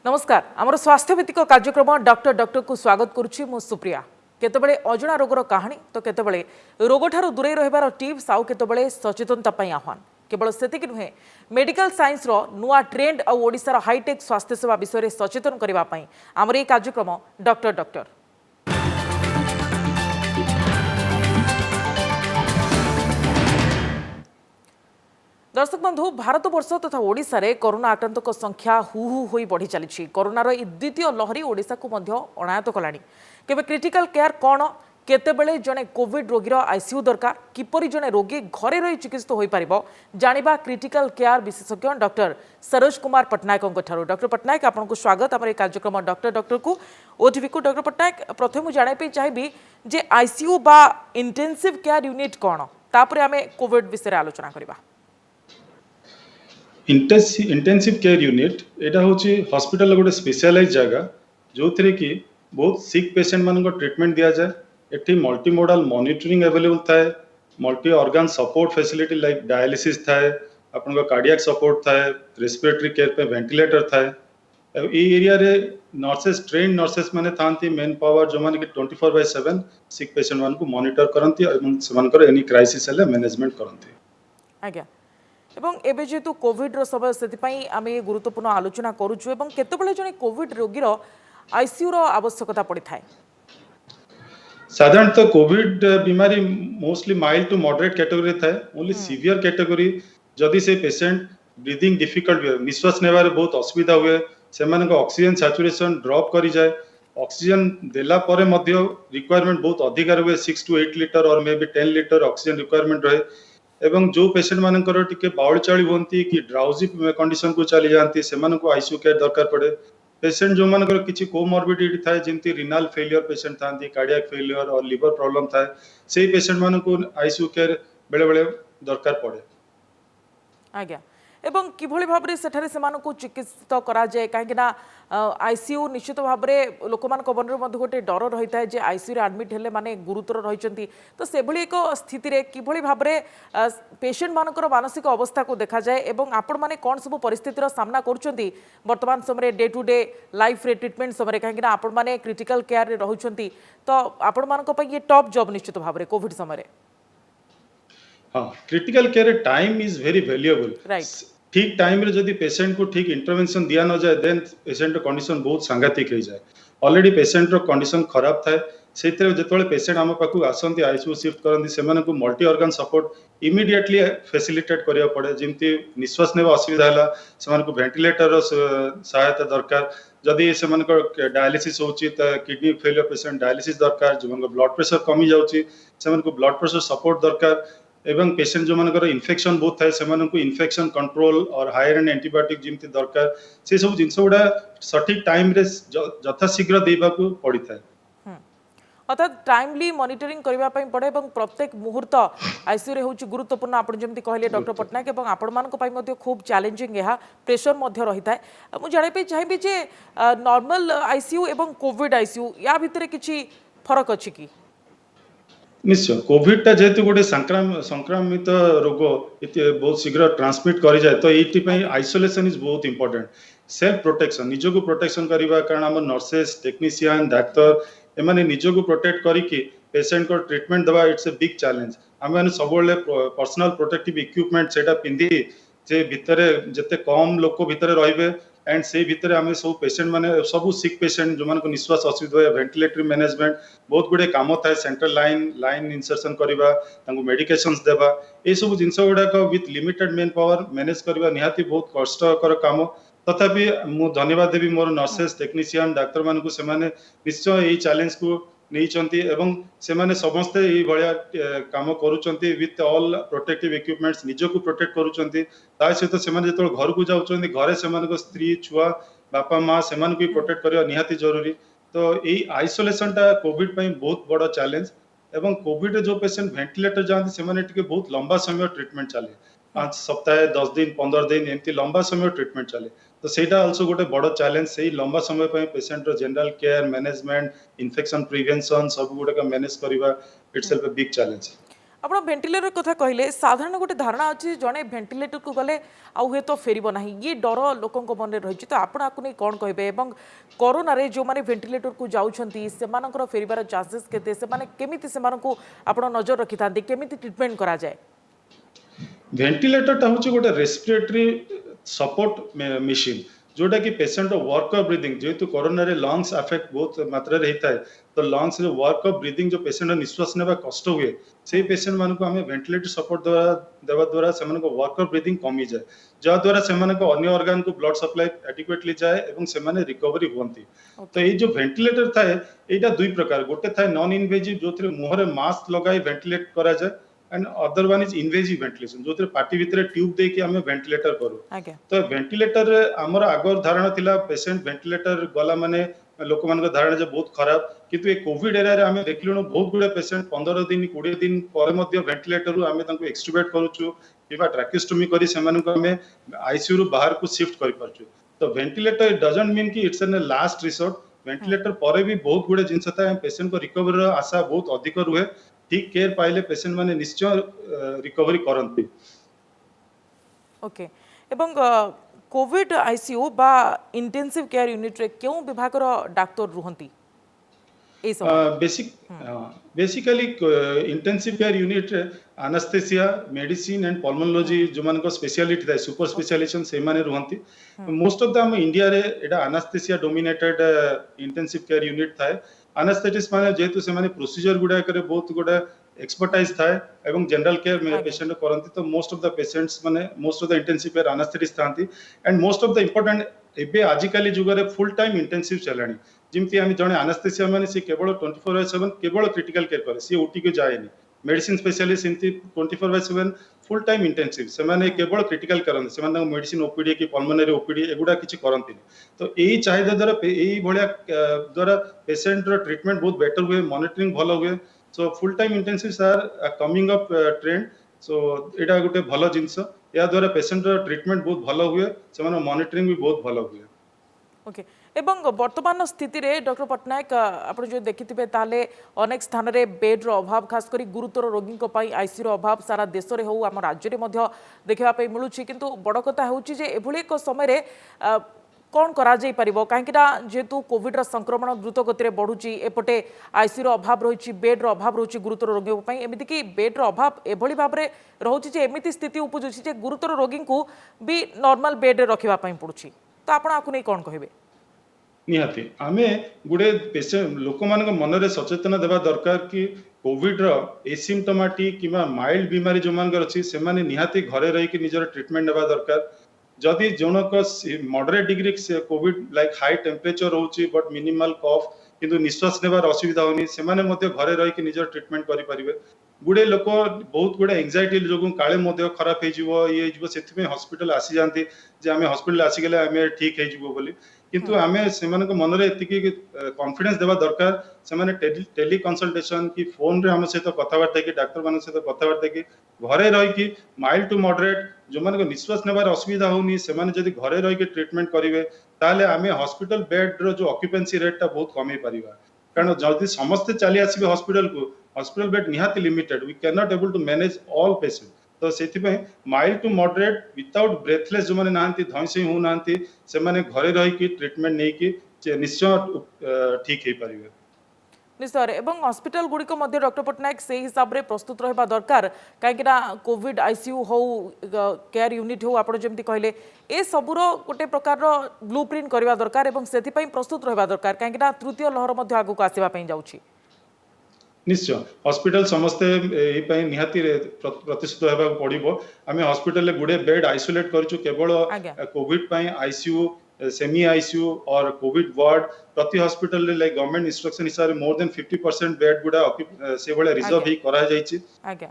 नमस्कार आमर स्वास्थ्य भित्तिक कार्यक्रम डॉक्टर डॉक्टर को स्वागत करुच्ची मु सुप्रिया। केतबेले अजणा रोगर कहानी तो केतबेले रोग ठारू दूरे रहिबार टिप्स आउ केतबेले सचेतनता पई आह्वान। केवल सेतिक नुहे मेडिकल साइंस रो नुआ ट्रेंड आ ओडिसार हाईटेक स्वास्थ्य सेवा विषय सचेतन करबा पई आमर ए कार्यक्रम डॉक्टर डॉक्टर। दर्शक बंधु भारत वर्ष तथा ओडिशा रे कोरोना आक्रांतक संख्या हु हु होई बढ़ी चली। कोरोनार द्वितीय लहरी ओडिशा को मध्य अणायत कलानी। केबे क्रिटिकल केयर कौन केतेबेले जने कोविड रोगीर आईसीयू दरकार किपरि जने रोगी घरे रही चिकित्सित होई परिबो जानिबा क्रिटिकल केयर विशेषज्ञ डॉक्टर सरोज कुमार पटनायक डॉक्टर पटनायक आपको स्वागत आम कार्यक्रम डॉक्टर डॉक्टर को ओटीवी को। डॉक्टर पटनायक प्रथम जानापी चाहिए जे आईसीयू बा इंटेंसिव केयर यूनिट कौन तापर आम कोविड विषय आलोचना करबा। इंटेंसिव केयर यूनिट एटा होची हॉस्पिटल गोटे स्पेशलाइज जगह जो थरे कि बहुत सिक पेशेंट मान ट्रीटमेंट दिया जाए। एठी मल्टी मोडाल मॉनिटरिंग अवेलेबल थाए, multi organ support facility like dialysis थाए, आपन कार्डियक सपोर्ट थाए, रेस्पिरेटरी केयर पे वेंटिलेटर थाए। ए एरिया रे नर्सेस ट्रेन नर्सेस माने थांती मेन पावर जो माने कि 24/7 सिक पेशेंट मान को मॉनिटर करंती एवं समानकर एनी क्राइसिस हले मैनेजमेंट करंती। आज्ञा एवं एबे जेतु कोविड रो समय सेति आम गुरुत्वपूर्ण आलोचना करूछु एवं केतेबेले जने कोविड रोगीर आईसीयू रो आवश्यकता पड़ी थाए। साधारणतः कोविड बीमारी mostly mild to moderate category थाए। ओनली सीवियर कैटेगरी जदि से पेशेंट ब्रीदिंग डिफिकल्ट हुए, निश्वास नेबारे बहुत असुविधा हुए, से ऑक्सीजन सैचुरेशन ड्रॉप करी जाए, ऑक्सीजन देला परे मध्य रिक्वायरमेंट बहुत अधिक हुए 6 to 8 लीटर और may be 10 litre oxygen requirement रहे। एवं जो पेशेंट मानकर टिके बाउल चाली होती कि ड्राउजी कंडीशन को चली जाती से आईसीयू केयर दरकार पड़े। पेशेंट जो मानकर किसी कोमॉर्बिडिटी थाए जमती रिनाल फेलियर पेशेंट थांती, कार्डियक फेलियर और लिवर प्रॉब्लम थाए, से पेशेंट मान को आईसीयू केयर बेले बेले दरकार पड़े। आज्ञा एवं किभଳି भाबरे सेठारे सेमानकु चिकित्सित करा जाए कहीं आईसीयू निश्चित भाव में लोक मन मध्य गोटे डर रही है जे आईसीयू रे एडमिट हेले माने गुरुतर रही तो से भली एक स्थिति रे किभଳି भाव में पेशेंट मानकर मानसिक अवस्था को देखा जाए एवं आपण माने कौन सब परिस्थितिर सामना करुछंती वर्तमान समय डे टू डे लाइफ रे ट्रीटमेंट समय कहीं आपण माने क्रिटिकल केयर रे रहुछंती तो आपण मानक पई ये टॉप जॉब निश्चित भाव में कोविड समय। हाँ, critical care time is very valuable. Right, ठीक टाइम रे जदि पेशेंट को ठीक इंटरवेंशन दिया न जाए देन पेशेंट कंडीशन बहुत सांघातिक हो जाए। ऑलरेडी पेशेंट रो कंडीशन खराब थाए सेते जेतोले पेशेंट हम पाखु आसंती आईसीयू शिफ्ट करंती सेमाने को multi organ support immediately facilitate करिया पड़े। जेमती निश्वास नेबा असुविधा हला सेमाने को वेंटिलेटर रो सहायता दरकार। जदि सेमाने को डायलिसिस होची त किडनी फेलियर पेशेंट डायलिसिस दरकार। जो मानको ब्लड प्रेशर कमी जाउची सेमाने को ब्लड प्रेशर सपोर्ट दरकार। एवं पेशेंट जो मानकर इन्फेक्शन बहुत थाए सेमाने को इन्फेक्शन कंट्रोल और हायर एंड एंटीबायोटिक जिमती दरकार। से सब जिंस गुडा सठिक टाइम रे यथाशीघ्र देबा को पड़ी थाए। अर्थात टाइमली मॉनिटरिंग करबा पई पड़े एवं प्रत्येक मुहूर्त आईसीयू रे होची गुरुत्वपूर्ण। आपण जेमती कहले डॉक्टर पटनायक एवं आपण मानको पई मध्ये खूब चैलेंजिंग यहा प्रेशर मध्ये रही थाए। मु जाने पे चाहिबी जे नॉर्मल आईसीयू एवं कोविड आईसीयू या भितरे किछि फरक अछि कि? निश्चय कोविड टा जेहेतु गोटे संक्रामित रोग बहुत शीघ्र ट्रांसमिट करी जाए तो ये आइसोलेशन इज बहुत इंपोर्टेंट। सेल्फ प्रोटेक्शन निज को प्रोटेक्शन करवा कारण आम नर्सेस टेक्नीशियन डाक्तर एमाने निज को प्रोटेक्ट करिकी पेशेंट को ट्रीटमेंट दवा इट्स ए बिग चैलेंज। आम मैंने सब पर्सनल प्रोटेक्टिव इक्विपमेंट सेटा पिंधि जे भितरे जते कम लोक भितरे रहिबे एंड से भितर आम सब पेशेंट माने सब सिक पेशेंट जो मानको निश्वास असुविधा वेंटिलेटरी मैनेजमेंट बहुत गुडे काम थाए। सेंट्रल लाइन इंसर्शन करवा तांको मेडिकेशंस देबा ए सब जिंस गुडाक with limited man power manage करवा निहाती बहुत कष्टकर काम। तथापि मु धन्यवाद देवी मोर नर्सेस टेक्नीशियन डाक्टर मानकु सेमाने निश्चय ए चैलेंज को नहीं एवं सेमाने समस्ते ये भलिया काम करूचंती विथ ऑल प्रोटेक्टिव इक्विपमेंट्स निज को प्रोटेक्ट करूचंती। ता सहित सेमाने जेतोल घर को जाउचंती घरे सेमानको स्त्री छुआ बापा माँ सेमानको भी प्रोटेक्ट करबा निहाती जरूरी। तो ये आइसोलेशन टा कोविड पई बहुत बड़ चैलेंज एवं कोविड जो पेशेंट वेंटिलेटर जाती सेमाने टिके बहुत लंबा समय ट्रीटमेंट चले 5 सप्ताह 10 दिन 15 दिन एमती लंबा समय ट्रीटमेंट चले। तो सेटा आल्सो गोटे बड़ चैलेंज से लंबा समय पे पेशेंट रो general care management infection prevention सब गुडा का मैनेज करबा इट्स ए बिग चैलेंज। ଆପଣ ଭେଣ୍ଟିଲେଟର କଥା କହିଲେ ସାଧାରଣ ଗୋଟେ ଧାରଣା ଅଛି ଜଣେ ଭେଣ୍ଟିଲେଟରକୁ ଗଲେ ଆଉ ହୁଏତ ଫେରିବ ନାହିଁ ଇଏ ଡର ଲୋକଙ୍କ ମନରେ ରହିଛି ତ ଆପଣ ଆକୁ ନେଇ କ'ଣ କହିବେ ଏବଂ କରୋନାରେ ଯେଉଁମାନେ ଭେଣ୍ଟିଲେଟରକୁ ଯାଉଛନ୍ତି ସେମାନଙ୍କର ଫେରିବାର ଚାନ୍ସେସ୍ କେତେ ସେମାନେ କେମିତି ସେମାନଙ୍କୁ ଆପଣ ନଜର ରଖିଥାନ୍ତି କେମିତି ଟ୍ରିଟମେଣ୍ଟ କରାଯାଏ ଭେଣ୍ଟିଲେଟରଟା ହଉଛି ଗୋଟେ ରେସ୍ପିରେଟରୀ ସପୋର୍ଟ ମେସିନ୍ जोटा कि पेशेंट वर्क ऑफ ब्रीदिंग जेहेतु कोरोना रे लंग्स अफेक्ट बहुत मात्रा रे होता है तो लंग्स रे वर्क ऑफ ब्रीदिंग जो पेशेंट निश्वास नेबा कष्ट हुए से पेशेंट मान को हमें वेंटिलेटर सपोर्ट देवा द्वारा से वर्क ऑफ ब्रीदिंग कमी जाए जहाँ द्वारा से अन्य ऑर्गन को ब्लड सप्लाई एडिक्वेटली जाए एवं से रिकवरी हुंती तो ये जो वेंटिलेटर थाए एटा दुई प्रकार गोटे थाए नॉन इनवेजिव जो मुहर मास्क लगाई वेंटिलेट करा जाए and other one is invasive ventilation जो पार्टी भितर ट्यूब दे कि हमें वेंटिलेटर करू तो वेंटिलेटर आमर आगर धारणा थिला पेशेंट वेंटिलेटर गला माने लोक मान धारणा जे बहुत खराब किंतु ए कोविड एरा रे हमें देखलिनो बहुत गुडे पेशेंट 15 दिन 20 दिन पर मध्य वेंटिलेटर रु हमें तांको एक्सट्यूबेट करूछु किबा ट्रैकेस्टोमी करी सेमान को हमें आईसीयू रु बाहर को शिफ्ट करि परछु तो वेंटिलेटर डजंट मीन कि it's an last resort ventilator परे भी बहुत गुडे जिंस था पेशेंट को रिकवरी आशा बहुत अधिक रुहे ठीक केयर पाइले पेशेंट माने निश्चय रिकवरी करंती ओके एवं कोविड आईसीयू बा इंटेंसिव केयर यूनिट रे क्यों विभाग रो डॉक्टर रुहंती ए सब basically intensive care unit anaesthesia medicine and pulmonology जो मान को स्पेशलिटी थाए सुपर स्पेशलाइजेशन से माने रुहंती मोस्ट ऑफ द हम इंडिया रे एटा anaesthesia dominated intensive care unit थाए एनेस्थेटिस्ट माने जेतु से माने प्रोसीजर गुडा करे बहुत गुडा एक्सपर्टाइज थाए एवं जनरल केयर पेशेंट करंती तो मोस्ट ऑफ द पेशेंट्स माने most of the intensive care anaesthetist थांती and most of the important एबे आजिकाली जुगरे फुल टाइम इंटेंसिव चलानी जिमती हम जने एनेस्थेसिया माने से केवल 24/7 केवल क्रिटिकल केयर करे से ओटी को जाएनी मेडिसिन स्पेशलिस्ट इनती 24/7 फुल टाइम इंटेंसिव से माने केवल क्रिटिकल करन से माने मेडिसिन ओपीडी की पल्मोनरी ओपीडी एगुडा किछि करंती तो एई चाहिदा द्वारा एई भलिया द्वारा पेशेंट रो ट्रीटमेंट बहुत बेटर हुए मॉनिटरिंग भलो हुए so full time intensives are coming up trend so एटा गोटे भलो जिंस या द्वारा पेशेंट रो ट्रीटमेंट बहुत भलो हुए से माने मॉनिटरिंग भी बहुत भलो हुए ओके एवं वर्तमान स्थिति रे डॉक्टर पटनायक आप जो देखिथिबे ताले अनेक स्थान रे बेड रो अभाव खास करी गुरुतर रोगी को पाई आईसीयू रो अभाव सारा देश रे हो आम राज्य रे मध्य देखिबा पई मिलुछि किंतु बड़ कथा होउछि जे एभली एक समय रे कौन करा जाई परिबो काहेकिना जेतु कोविड रा संक्रमण द्रुत गति रे बढ़ुछि एपटे आईसीयू रो अभाव रहिछि बेड रो अभाव रहिछि गुरुतर रोगी पई एमिति कि बेड रो अभाव एभली भाव रे रहुछि जे एमिति स्थिति उपजुछि जे गुरुतर रोगी को भी नॉर्मल बेड रे रखिबा पई पडुछि तो आपण आकु नै कोन कहिबे निहाती आमे गुडे पेशेंट लोक मान मन रे सचेतना देबा दरकार कि कोविड रो एसिम्टोमेटिक किबा माइल्ड बीमारी जो मान अछि से माने निहाती घरे रही कि निजर ट्रीटमेंट नेबा दरकार जदि जनक moderate degree covid like high temperature होची बट मिनिमल कफ किंतु निश्वास नेबार असुविधा होनी से माने मध्य घरे रही कि निजर ट्रीटमेंट करि परिबे गुडे लोक बहुत गुडे एंजाइटी जो काले मध्य खराब हो ये से हॉस्पिटल आसी जाती जे आमे हॉस्पिटल आसी गले आमे ठीक है जीवो बोली किंतु आमे सेमान को मन रे एतिकी कॉन्फिडेंस देबा दरकार से माने टेली कंसल्टेशन की फोन रे हम सहित कथावार्ता की डॉक्टर मान सहित कथावार्ता की घरे रही कि माइल्ड टू मॉडरेट जो मान को निश्वास नेबार असुविधा होनी से माने जदी घरे रही कि ट्रीटमेंट करिवे ताले आमे हॉस्पिटल बेड रो जो ऑक्युपेंसी रेट ता बहुत कमी परिबा कारण जदी समस्त चली आसीबे हॉस्पिटल को हॉस्पिटल बेड निहाती limited we can not able to manage all patient तो सेति mild to moderate without breathless जो माने नांती धइसई हो नांती से माने घरे रही कि ट्रीटमेंट नै कि निश्चय ठीक हे परिबे निश्चय एवं हॉस्पिटल गुड़ी को मध्य डॉक्टर पटनायक से हिसाब रे प्रस्तुत रहबा दरकार कहीं कोविड आईसीयू हो केयर यूनिट हो आप जमी कहले ए सबुर गोटे प्रकार ब्लूप्रिंट करबा दरकार एवं सेति पई प्रस्तुत रहबा दरकार कहीं तृतीय लहर मध्य आगु को आसीबा पई जाउछि निश्चय हॉस्पिटल समस्ते एई निहाती प्रतिशत होगा पड़ो आम हॉस्पिटल गुड़े बेड आइसोलेट करूँ केवल कोविड आईसीयू सेमी आईसीयू और कोविड वार्ड प्रति हॉस्पिटल लाइक गवर्नमेंट इंस्ट्रक्शन हिसाब से मोर देन 50% बेड गुड़ा से भाया रिजर्व ही करा जायछि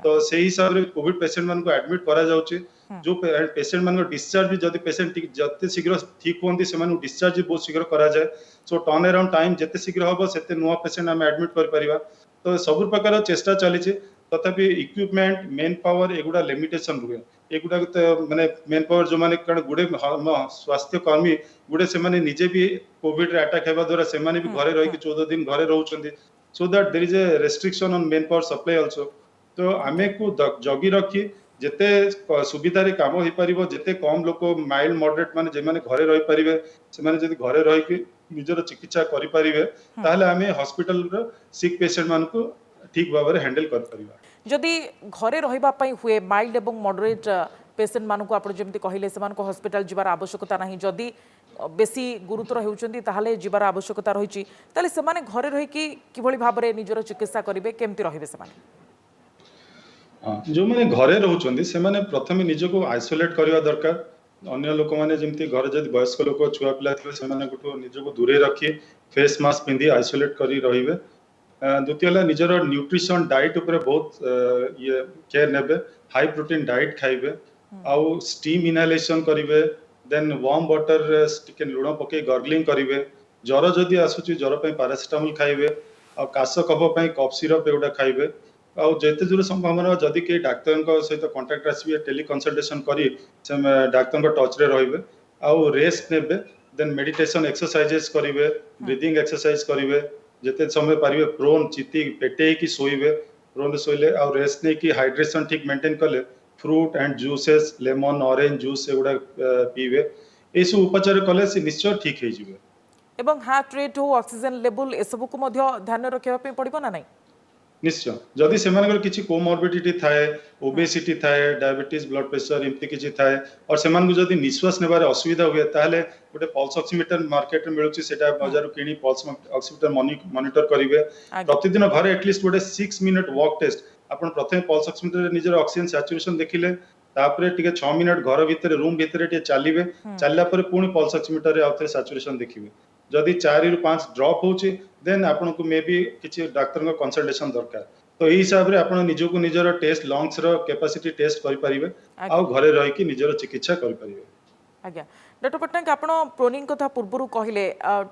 तो से हिसाब रे कोविड पेशेंट मान को एडमिट करा जाउछि जो पेशेंट मान को डिस्चार्ज भी जदि पेशेंट जते शीघ्र ठीक होंती से मान डिस्चार्ज बहुत शीघ्र करा जाए सो टर्न अराउंड टाइम जते शीघ्र होबो सेते नुवा पेशेंट हम एडमिट कर परिबा तो सब प्रकार चेष्टा चली तथापि इक्विपमेंट मेन पावर एगुड़ा लिमिटेशन रुहे एगुड़ा माने मेन पावर जो माने कारण गुडे स्वास्थ्य कर्मी गुडे से माने निजे भी कोविड रे अटैक हेबा द्वारा से माने भी घरे रही कि 14 दिन घरे रहउछंदी so that there is a restriction on men power supply also तो आमे को जगी रखी जेते सुविधा रे काम होई परिबो जेते कम लोक माइल्ड मॉडरेट माने जे माने घरे रही परिबे से माने जदी घरे रही कि निजर चिकित्सा करि परिबे ताहले आमे हॉस्पिटल रो सिक पेशेंट मान को ठीक भाव में हैंडल कर परिबा जदि घरे रहिबा पई हुए माइल्ड एवं मॉडरेट पेशेंट मानक आप जमी कहले से हॉस्पिटल जीवार आवश्यकता नहीं जदि बेसी गुरुतर होउचंदी ताहले जीवार आवश्यकता रही ताले से माने घरे रही कि भाव में निजर चिकित्सा करेंगे केमती रहिबे से माने जो मैंने घरे रोचंदी से माने प्रथमे निजको आइसोलेट करवा दरकार अन्य लोक माने जेमती घर जदि वयस्क लोक छुआ पिला थिबे से माने गोटो निजको दूरे रखी फेस मास्क पिंदी आइसोलेट करी रहिबे द्वितीय है निजर न्यूट्रिशन डाइट ऊपर बहुत ये केयर नेबे हाई प्रोटीन डाइट खाइबे आउ स्टीम इनहेलेशन करिवे देन वार्म वाटर टिके लुण पके गर्गलिंग करिवे ज्वर जदि आसुची ज्वर पे पैरासिटामोल खाइबे आ काश कफ पे कफ सिरप एगुडा खाइबे आउ जेते दूर संभावना जदि के डाक्टर सहित कांटेक्ट आसबे टेली कंसल्टेशन करी से डाक्टर टच रे रहिबे आउ रेस्ट नेबे देन मेडिटेशन एक्सरसाइजेस करिवे ब्रीदिंग एक्सरसाइज करिवे जेते समय पारिबे प्रोन चिति पेटे की सोइबे प्रोन सोइले आउ रेस्ट ने की हाइड्रेशन ठीक मेंटेन करले fruit and juices lemon orange juice एगुडा पीबे ए सब उपचार कले से निश्चय ठीक हे जिवे एवं हार्ट रेट हो ऑक्सीजन लेवल ए सब को ध्यान रखा पड़ो ना नहीं निश्चय जदि से किसी कोमोर्बिडिटी थाए ओबेसिटी थाए डायबिटीज ब्लड प्रेशर एमती किसी थाए और से जदि निश्वास नेबार असुविधा हुए ताहले गोटे पल्स ऑक्सीमीटर मार्केट में मिलुची सेटा बाजार किनी पल्स ऑक्सीमीटर मॉनिटर करिवे प्रतिदिन घरे एटलीस्ट गोटे 6 मिनट वॉक टेस्ट आपण प्रथमे पल्स ऑक्सीमीटर निजर ऑक्सीजन सैचुरेशन देखिले तापरे टिके 6 मिनट घर भीतर रूम भीतर टिके चलिबे चलला पर पुनी पल्स ऑक्सीमीटर रे आउथरे सैचुरेशन देखिबे जदि 4 रु 5 ड्रॉप होची देन आपन को मे बी किछि डॉक्टर को कंसल्टेशन दरकार तो एही हिसाब रे आपन निजो को निजर टेस्ट लंग्स रो कैपेसिटी टेस्ट करि परिबे आ घरे रहि कि निजर चिकित्सा करि परिबे आज्ञा डॉक्टर पट्टनायक आपण प्रोनिंग कथा पूर्व कहले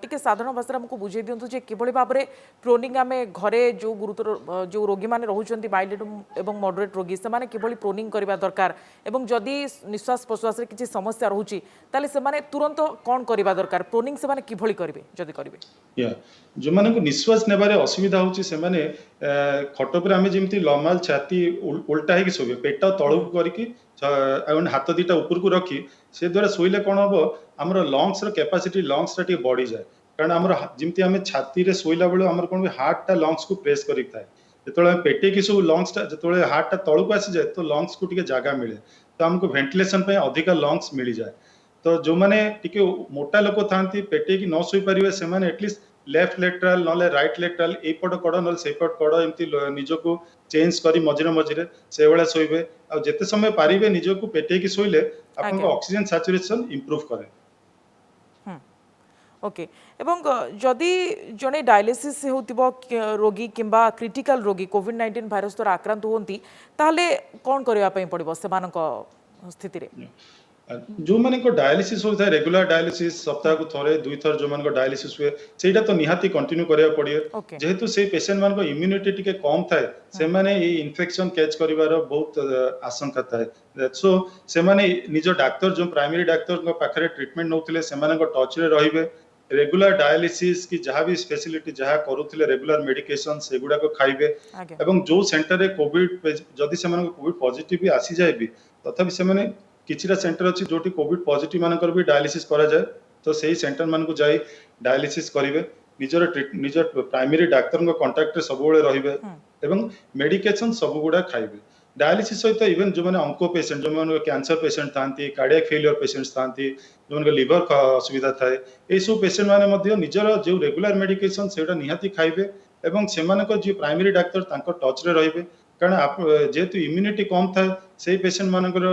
टिके साधारण भाषा हमको बुझे दिंतु जे किभଳି भाबरे प्रोनिंग आमे घरे जो गुरुतर जो रोगी माने रहुचंती माइल्ड एवं मॉडरेट रोगी से माने किभଳି प्रोनिंग करबा दरकार एवं जदि निश्वास प्रश्वास रे किछि समस्या रहुची ताले से माने तुरंत कोन करबा दरकार प्रोनिंग से माने किभଳି करबे जदि करबे या जो माने को निश्वास नेबारे असुविधा होची से माने खट पर आमे जेमती लमाल छाती उल्टा है कि सोबे पेट तळु करके हाथ दीटा ऊपर को रखी से द्वारा शोले कौन हम आम लंग्स कैपेसिटी लंग्स टा बढ़ी जाए कारण आम जमी आम छाती रे शोला बेलू आम कौन हार्ट टा लंग्स को प्रेस कर जो पेटे की सब लंग्स टा जो हार्ट टा तलू को आसी जाए तो लंग्स को टिके जगह मिले तो आमको वेंटिलेशन पे अधिका लंग्स मिल जाए तो जो मैंने टिके मोटा लोक था पेटे की न शोई पारे से एटलिस्ट लेफ्ट लेटराल ना राइट लेटराल एपट कड़ ना सेपट कड़ एमती निजको चेंज करी मझिरे मझिरे से भाया शोबे आ जेते समय पारिबे निजको पेटे की शोइले आपन ऑक्सीजन सैचुरेशन इंप्रूव करे ओके एवं जदि जने डायलिसिस होतिबो रोगी किंबा क्रिटिकल रोगी कोविड-19 भाइरस द्वारा आक्रांत होंती ताहले कोन करबा पई पड़िबो सेमानक स्थिति रे जो माने को डायलिसिस होता है रेगुलर डायलिसिस सप्ताह को थोड़े दुई थर जो मान को डायलिसिस हुए सेटा तो निहाती कंटिन्यू करिया पड़िए जेहेतु से पेशेंट मान को इम्यूनिटी टिके कम थाए से माने ये इन्फेक्शन कैच करिवार बहुत आशंका थाए सो से माने निजो डाक्टर जो प्राइमरी डाक्टर को पाखरे ट्रीटमेंट नउथिले से माने को टच रे रहिबे रेगुलर डायलिसिस की जहाँ भी स्पेशलिटी जहाँ करुथिले रेगुलर मेडिकेशन सेगुडा को खाइबे एवं जो सेंटर रे कोविड जदि से माने कोविड पॉजिटिव भी आसी जाए भी तथापि से माने किछिटा सेंटर अछि जोटी कोविड पॉजिटिव मानकर भी डायलिसिस करा जाए तो सही सेंटर मान को जाई डायलिसिस करिवे निजर प्राइमरी डाक्टर को कांटेक्ट रे सब बेले रहिबे एवं मेडिकेशन सब गुडा खाइबे डायलिसिस सहित इवन जो माने ऑन्को पेशेंट जो माने कैंसर पेशेंट थांती कार्डियक फेलियर पेशेंट्स थांती जो माने लिवर असुविधा थाए ए सब पेशेंट माने मध्ये निजर जो रेगुलर मेडिकेशन सेटा निहाती खाइबे एवं से मानक जो प्राइमरी डाक्टर तांको टच रे रहिबे कारण जेहेतु इम्यूनिटी कम थाए से पेशेंट मानकर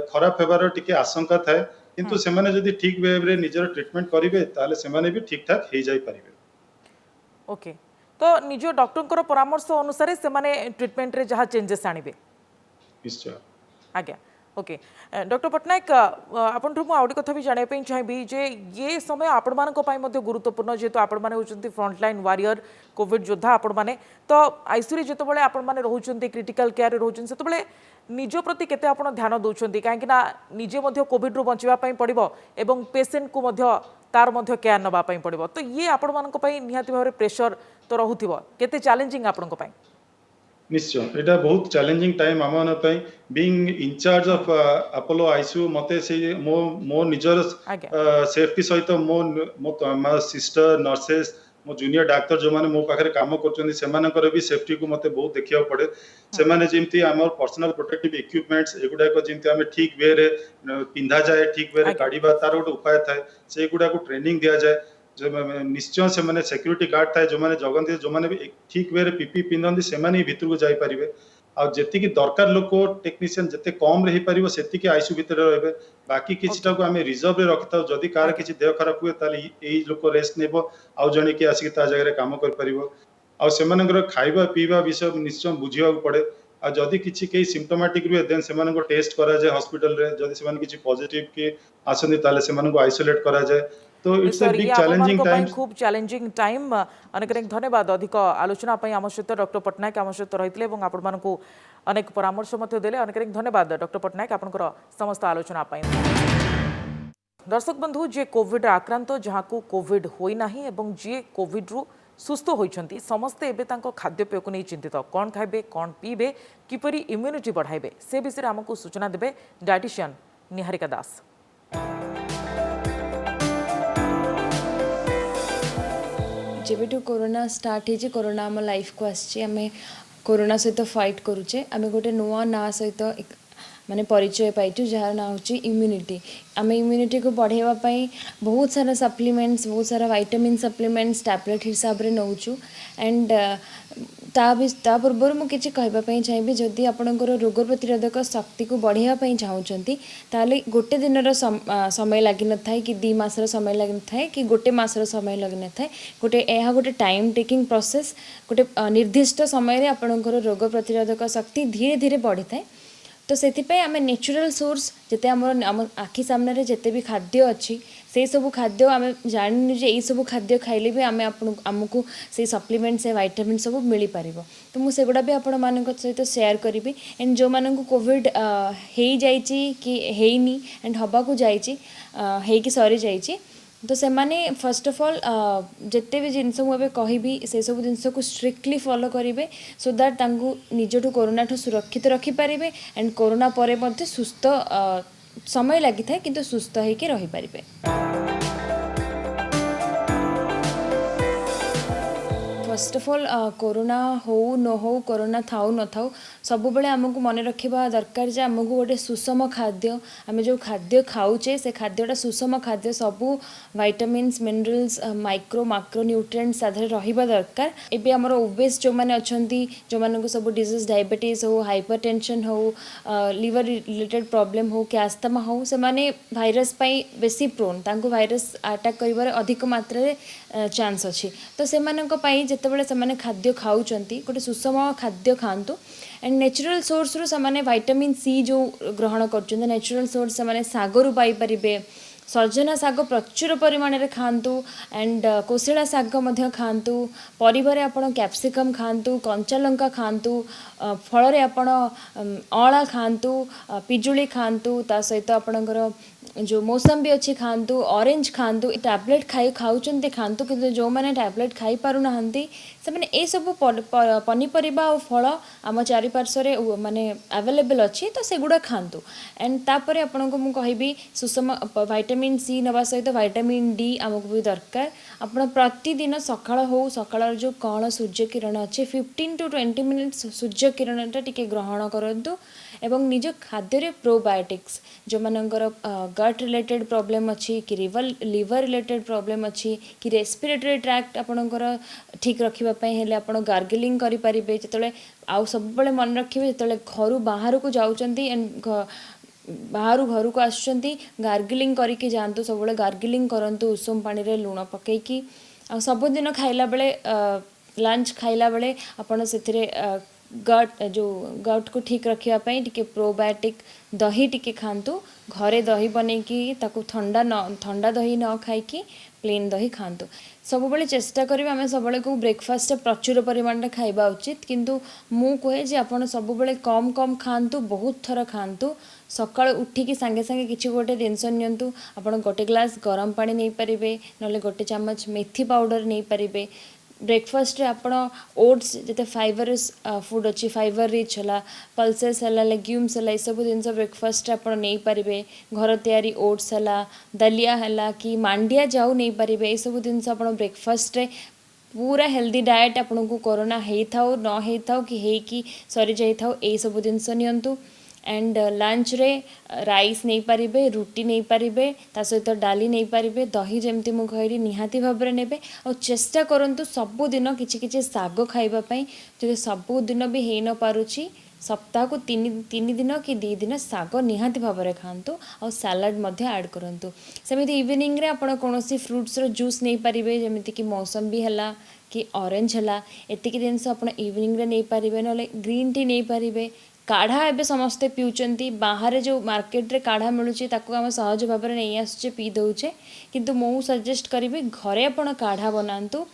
खराब हेबार टिके आशंका थाए किंतु से माने जदि ठीक वे रे निजर ट्रीटमेंट करिवे ताले से माने भी ठीक ठाक हे जाई परिबे ओके तो निजो डॉक्टर परामर्श अनुसार से माने ट्रीटमेंट रे जहा चेंजेस आनिबे निश्चय आज्ञा ओके डॉक्टर पट्टनायक आपण ठु आउडी कथा भी जाने पे चाहिए जे ये समय आपण मानक पई मध्ये गुरुत्वपूर्ण जेतु आपण माने होचंती फ्रंटलाइन वारियर कोविड योद्धा आपण माने तो आईसीयू जेतो बळे आपण माने रहउचंती क्रिटिकल केयर रे रहउचंती सेतो बळे निजो प्रति केते आपण ध्यान दउचंती काहे कि ना निजे मध्ये कोविड रु बचिबा पई पड़िबो एवं पेशेंट को मध्ये तार मध्ये केयर नबा पई पड़िबो तो ये आपण मानक पई निहाती भाबरे प्रेशर तो रहउथिबो केते चैलेंजिंग आपण को पई ନିଶ୍ଚୟ ଏଇଟା ବହୁତ ଚ୍ୟାଲେଞ୍ଜିଂ ଟାଇମ୍ ଆମମାନଙ୍କ ପାଇଁ being in charge of Apollo ICU ମତେ ସେଇ ମୋ ନିଜର ଆଜ୍ଞା ସେଫ୍ଟି ସହିତ ମୋ ସିଷ୍ଟର ନର୍ସେସ୍ ମୋ ଜୁନିୟର ଡାକ୍ତର ଯୋଉମାନେ ମୋ ପାଖରେ କାମ କରୁଛନ୍ତି ସେମାନଙ୍କର ବି ସେଫ୍ଟିକୁ ମତେ ବହୁତ ଦେଖିବାକୁ ପଡେ ସେମାନେ ଯେମିତି ଆମର ପର୍ସନାଲ ପ୍ରୋଟେକ୍ଟିଭ ଇକ୍ୟୁପମେଣ୍ଟସ୍ ଏଗୁଡାକ ଯେମିତି ଆମେ ଠିକ ୱେରେ ପିନ୍ଧାଯାଏ ଠିକ ୱେରେ ଆଜ୍ଞା କାଢିବା ତାର ଗୋଟେ ଉପାୟ ଥାଏ ସେଇଗୁଡାକୁ ଟ୍ରେନିଂ ଦିଆଯାଏ ନିଶ୍ଚୟ ସେମାନେ ସିକ୍ୟୁରିଟି ଗାର୍ଡ ଥାଏ ଯୋଉମାନେ ଜଗନ୍ତି ଯୋଉମାନେ ବି ଠିକ ୱେରେ ପିପି ପିନ୍ଧନ୍ତି ସେମାନେ ହିଁ ଭିତରକୁ ଯାଇପାରିବେ ଆଉ ଯେତିକି ଦରକାର ଲୋକ ଟେକ୍ନିସିଆନ ଯେତେ କମ ରେ ହେଇପାରିବ ସେତିକି ଆଇସିୟୁ ଭିତରେ ରହିବେ ବାକି ଓକେ କିଛିଟାକୁ ଆମେ ରିଜର୍ଭ ରେ ରଖିଥାଉ ଯଦି କାହାର ଆଜ୍ଞା କିଛି ଦେହ ଖରାପ ହୁଏ ତାହେଲେ ଏଇ ଲୋକ ରେଷ୍ଟ ନେବ ଆଉ ଜଣେ କିଏ ଆସିକି ତା ଜାଗାରେ କାମ କରିପାରିବ ଆଉ ସେମାନଙ୍କର ଖାଇବା ପିଇବା ବିଷୟ ନିଶ୍ଚୟ ବୁଝିବାକୁ ପଡେ ଆଉ ଯଦି କିଛି କେହି ସିମ୍ପଟୋମାଟିକ ରୁହେ ଦେନ୍ ସେମାନଙ୍କ ଟେଷ୍ଟ କରାଯାଏ ହସ୍ପିଟାଲରେ ଯଦି ସେମାନେ କିଛି ପଜିଟିଭ କି ଆସନ୍ତି ତାହେଲେ ସେମାନଙ୍କୁ ଆଇସୋଲେଟ କରାଯାଏ ତ ଇଟ୍ସ ଏ ନିଶ୍ଚୟ ଇଏ ବିଗ୍ ଚ୍ୟାଲେଞ୍ଜିଂ ଆପଣମାନଙ୍କ ପାଇଁ ଟାଇମ୍ସ খুব চ্যালেঞ্জিং টাইম অনেক অনেক ধন্যবাদ অধিক আলোচনা ପାଇଁ ଆମ ସହିତ ଡକ୍ଟର ପଟ୍ଟନାୟକ ଆମ ସହିତ ରହିଥିଲେ ଏବଂ ଆପଣମାନଙ୍କୁ ଅନେକ ପରାମର୍ଶ ମଧ୍ୟ ଦେଲେ ଅନେକ ଅନେକ ଧନ୍ୟବାଦ ଡକ୍ଟର ପଟ୍ଟନାୟକ ଆପଣଙ୍କର ସମସ୍ତ ଆଲୋଚନା ପାଇଁ দর্শক বন্ধু যে কোভিড আক্রান্ত যা কোভিড হয়ে না এবং যে কোভিড্রু সুস্থ হয়েছেন সমস্তে এবে তাঁর খাদ্যপেয়ক নিয়ে চিন্তিত কণ খাইবে কণ পিবে কিপর ইম্ୟୁନିটি বড়াইবে সে বিষয়ে আমি সূচনা দেবে ডায়েটিশিয়ান নিহারিকা দাস जेबेठू कोरोना स्टार्ट हो कोरोना आम लाइफ को आसे कोरोना सहित फाइट करुचे आम गोटे नुआ ना सहित माने परिचय पाइचु जार ना हूँ इम्यूनिटी आम इम्यूनिटी को बढ़ावाई बहुत सारा सप्लीमेंट्स बहुत सारा विटामिन सप्लीमेंट्स टैबलेट हिसाब से नौचु एंड ता पूर्व मुझे कहवाई चाहिए जदि आपंकर रोग प्रतिरोधक शक्ति को बढ़ावाई चाहूँगी ताले गोटे दिन समय लगी न था कि 2 मासर समय लगी न था कि गोटे मासर समय लगी न था गोटे टाइम टेकिंग प्रोसेस गोटे निर्दिष्ट समय आपंकर रोग प्रतिरोधक शक्ति धीरे धीरे बढ़ी था तो से आम नेचुरल सोर्स जिते आम आखि सामने जिते भी खाद्य अच्छी से सब खाद्य आम जानू जे यही सब खाद्य खाइले भी आम आमको से सप्लीमेंट से विटामिन सब मिल पार तो मुझे सेगुड़ा भी आपण मान सहित सेयार करी एंड जो मानक कोविड हो जाइए कि हैनी एंड हवा को जाइए सरी जाइए तो से माने फर्स्ट ऑफ ऑल जिते भी जिनस मुझे कहबी से सब जिनस को स्ट्रिक्टली फॉलो करेंगे सो दैट निजठू कोरोना ठू सुरक्षित रखिपारे एंड कोरोना परे मध्य सुस्थ समय लगी था किंतु सुस्थ होकर रही पारे फर्स्ट ऑफ ऑल कोरोना हो न हो कोरोना थाऊ न थाऊ सब बेले आमको मन रखा दरकार जे आमको गोटे सुषम खाद्य आम जो खाद्य खाऊचे से खाद्यटा सुषम खाद्य सबू vitamins minerals micro macro nutrients आधार रहा दरकार एबे आमर ओबेस जो मैंने अच्छा जो मानक सब डिजीज डायबिटीज हो हाइपरटेंशन हो लिवर रिलेटेड प्रॉब्लम हो कि आस्थमा हो से माने भाइरस पाई बेसी प्रोन तांको भाइरस अटैक करिवार अधिक मात्रा चांस अच्छी तो से जितेबाला से खाद्य खाऊंट गोटे सुषम खाद्य खातु एंड नेचुरल सोर्स रू से विटामिन सी जो ग्रहण कर नेचुरल सोर्स से सागरू पाइपर सजना शाग प्रचुर परिमाण में खातु एंड कोशिला शाग खातु परिवार आपण कैप्सिकम खातु कंचा लंका खातु फल आपण अँला खातु पिजुली खातु ता सहित आपणकर जो मौसम्बी अच्छी खातु ऑरेंज खातु टैबलेट खाऊँ खातु कि जो मैंने टैबलेट खाई पारु नाहंती से माने ए सब पनीपरिबा और फल आम चारिपार्श्व माने अवेलेबल अच्छी तो सेगुड़ा खातु एंड तापर आपन को मु कहबी सुषम विटामिन सी नवा सहित विटामिन डी आमको भी दरकार आपण प्रतिदिन सकाळ हो सकाळ जो कण सूर्य किरण अच्छे 15 to 20 मिनिट्स सूर्य किरणटा टिके ग्रहण करंतु एवं निज खाद्य प्रोबायोटिक्स जो मानकर गट रिलेटेड प्रॉब्लम अच्छी कि लिवर रिलेटेड प्रॉब्लम अच्छी कि रेस्पिरेटरी ट्रैक्ट आपणकर ठीक रखापी हेले आपण गार्गलिंग करेंगे जो आउ सब मन रखिए जो घर बाहर को जाऊँगी एंड बाहर घर को आसुँच गार्गलिंग करके जातु सब गार्गलिंग करूँ उषुम पानी रे लुण पकईकी आ सबुदिन खाइला बेले लंच खाइला बेले आपण से गट जो गट को ठीक रखापी टी प्रोबायोटिक दही टिके खातु घरे दही बनईकी ठंडा दही न खाई प्लेन दही खातु सब बेले चेष्टा करेंगे आम सब को ब्रेकफास्ट प्रचुर परिमाण खाइबा उचित किंतु मु कहे जे आपण सब बेले कम कम खातु बहुत थर खातु सकाळ उठिकी सांगे सांगे किसी गोटे जिनस नियंतु आपण गोटे ग्लास गरम पानी नहीं पारे ना गोटे चम्मच मेथी पाउडर नहीं पारे ब्रेकफास्ट रे आपण ओट्स जते फाइबरस फूड अच्छी फाइबर रिच हला पल्सेस हला लेग्यूम्स हला ये सब जिनस ब्रेकफास्ट आपण नहीं पारिबे घर तैयारी ओट्स हला दलिया हला कि मांडिया जाऊ नहीं पारिबे ये सब जिनस आपण ब्रेकफास्ट रे पूरा हेल्दी डाएट आपन को कोरोना हेई थाउ न हेई थाउ कि हेई कि सरी जाई थाउ ए सब जिनस नियंतु एंड लंच रे राइस नहीं पारिबे रुटी नहीं पारिबे ता सहित डाली नहीं पारिबे दही जेमती मु कहली निहाती भाबरे नेबे और चेष्टा करंतु सब दिन किछि किछि साग खाइबा पई जदि सब दिन भी हेई न पारुछि सप्ताह को तीन दिन कि 2 दिन साग निहाती भाबरे खांतु और सलाड मध्य ऐड करंतु सेमिति इवनिंग रे आपण कोनोसी फ्रूट्स रो जूस नहीं पारिबे जेमिति कि मौसम्बी हला कि ऑरेंज हला एतिकी जिनस आपण इवनिंग रे नहीं पारिबे नले ग्रीन टी नहीं पारिबे काढ़ा एबे समस्ते पिउचंती बाहर जो मार्केट रे काढ़ा मिलुची ताकू हम सहज भाव में नहीं आसुचे पी दउचे किंतु मु सजेस्ट करिबी घरे आपण काढ़ा बनांतु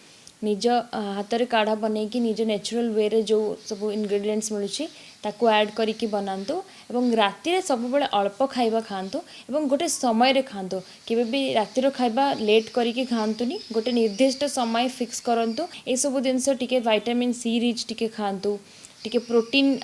निज हाथ रे काढ़ा बनै कि निज नेचुरल वे रे जो सब इंग्रेडिएंट्स मिलुची ताकू ऐड करिकी बनांतु एवं राति रे सब बेले अल्प खाइबा खांतु एवं गोटे समय रे खांतु केबे भी राति रो खाइबा लेट करिकी खांतुनी गोटे निर्दिष्ट समय फिक्स करंतु ए सब जिंस टिके विटामिन सी रिच टिके खांतु टिके प्रोटीन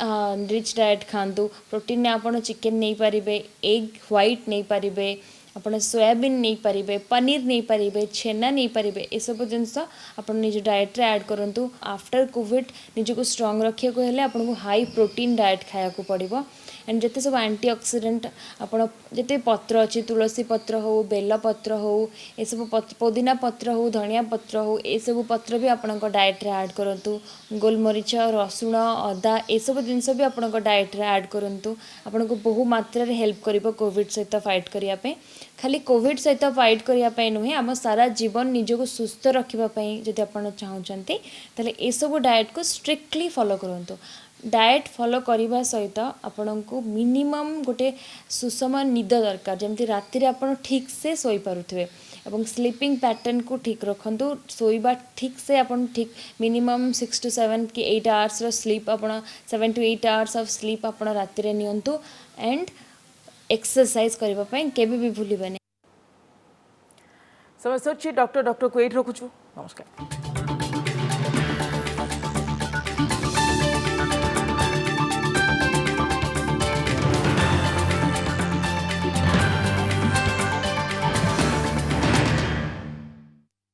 रिच डाएट खांतु प्रोटीन ने आपण चिकन नहीं पारिबे एग व्हाइट नहीं पारिबे आपण सोयाबीन नहीं पारिबे पनीर नहीं पारिबे छेना नहीं पारिबे ए सब जिनस आपण निज डाएट रे ऐड करंतु आफ्टर कोविड निज को स्ट्रांग रखिया को हेले आपण को हाई प्रोटीन डाएट खाया को पड़िबो एंड जते सब एंटीऑक्सीडेंट आपण जते पत्र अछि तुलसी पत्र हो बेल पत्र हो ए सब पुदीना पत्र हो धनिया पत्र हो ए सब पत्र भी आपण को डाएट रे ऐड करंतु गोलमरीच रसुण अदा ए सब जिनस भी आपण को डाएट रे ऐड करंतु आपण को बहु मात्रा रे हेल्प करिवो कोविड सहित फाइट करिया पे खाली कोविड सहित फाइट करिया पे नुहे आम सारा जीवन निजको सुस्थ रखिबा पई जदि आपण चाहउचंती तले ए सब डाएट को स्ट्रिक्टली फॉलो करंतु डाएट फॉलो करने सहित आपण को मिनिमम गोटे सुषम निद दरकार जमती राति रे आपण ठीक से सोई पारुथबे एवं स्लीपिंग पैटर्न को ठीक रखंतु सोईबा ठीक से आपण ठीक मिनिमम 6 to 7 कि 8 आवर्स रो स्लीप आपण 7 to 8 आवर्स ऑफ स्लीप आपण राति रे नियंतु एंड एक्सरसाइज करबा पई केबे भी भूलिबेनी समय सच्ची डॉक्टर क्वेट रखुछु नमस्कार।